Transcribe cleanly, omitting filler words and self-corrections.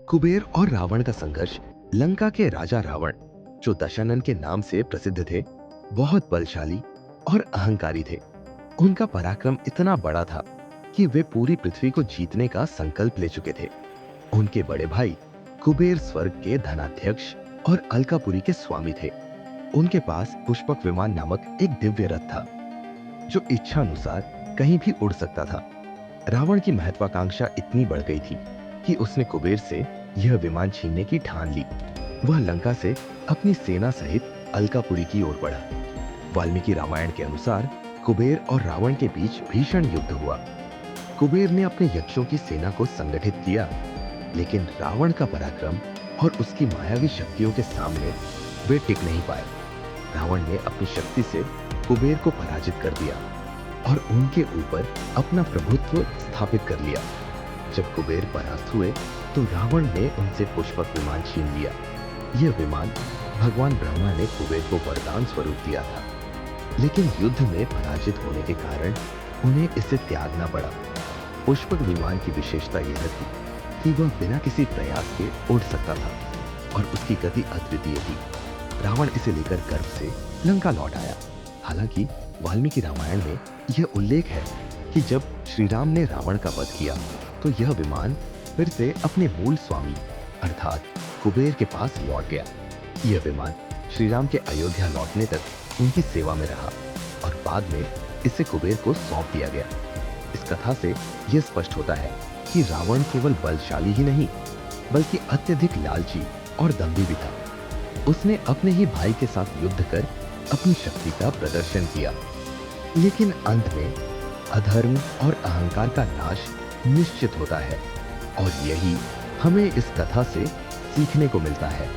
कुबेर और रावण का संघर्ष। लंका के राजा रावण, जो दशानन के नाम से प्रसिद्ध थे, बहुत बलशाली और अहंकारी थे। उनका पराक्रम इतना बड़ा था कि वे पूरी पृथ्वी को जीतने का संकल्प ले चुके थे। उनके बड़े भाई कुबेर स्वर्ग के धनाध्यक्ष और अलकापुरी के स्वामी थे। उनके पास पुष्पक विमान नामक एक दिव्य रथ था, जो इच्छानुसार कहीं भी उड़ सकता था। रावण की महत्वाकांक्षा इतनी बढ़ गई थी कि उसने कुबेर से यह विमान छीनने की ठान ली। वह लंका से अपनी सेना सहित अलकापुरी की ओर बढ़ा। वाल्मीकि रामायण के अनुसार कुबेर और रावण के बीच भीषण युद्ध हुआ। कुबेर ने अपने यक्षों की सेना को संगठित किया, लेकिन रावण का पराक्रम और उसकी मायावी शक्तियों के सामने वे टिक नहीं पाए। रावण ने अपनी शक्ति से कुबेर को पराजित कर दिया और उनके ऊपर अपना प्रभुत्व स्थापित कर लिया। जब कुबेर परास्त हुए तो रावण ने उनसे पुष्पक विमान छीन लिया। यह विमान भगवान ब्रह्मा ने कुबेर को वरदान स्वरूप दिया था, लेकिन युद्ध में पराजित होने के कारण उन्हें इसे त्यागना पड़ा। पुष्पक विमान की विशेषता यह थी कि वह बिना किसी प्रयास के उड़ सकता था और उसकी गति अद्वितीय थी। रावण इसे लेकर गर्व से लंका लौट आया। हालांकि वाल्मीकि रामायण में यह उल्लेख है कि जब श्री राम ने रावण का वध किया तो यह विमान फिर से अपने मूल स्वामी अर्थात कुबेर के पास लौट गया। यह विमान श्री राम के अयोध्या लौटने तक उनकी सेवा में रहा और बाद में इसे कुबेर को सौंप दिया गया। इस कथा से यह स्पष्ट होता है कि रावण केवल बलशाली ही नहीं, बल्कि अत्यधिक लालची और दंभी भी था। उसने अपने ही भाई के साथ युद्ध कर अपनी शक्ति का प्रदर्शन किया, लेकिन अंत में अधर्म और अहंकार का नाश निश्चित होता है और यही हमें इस कथा से सीखने को मिलता है।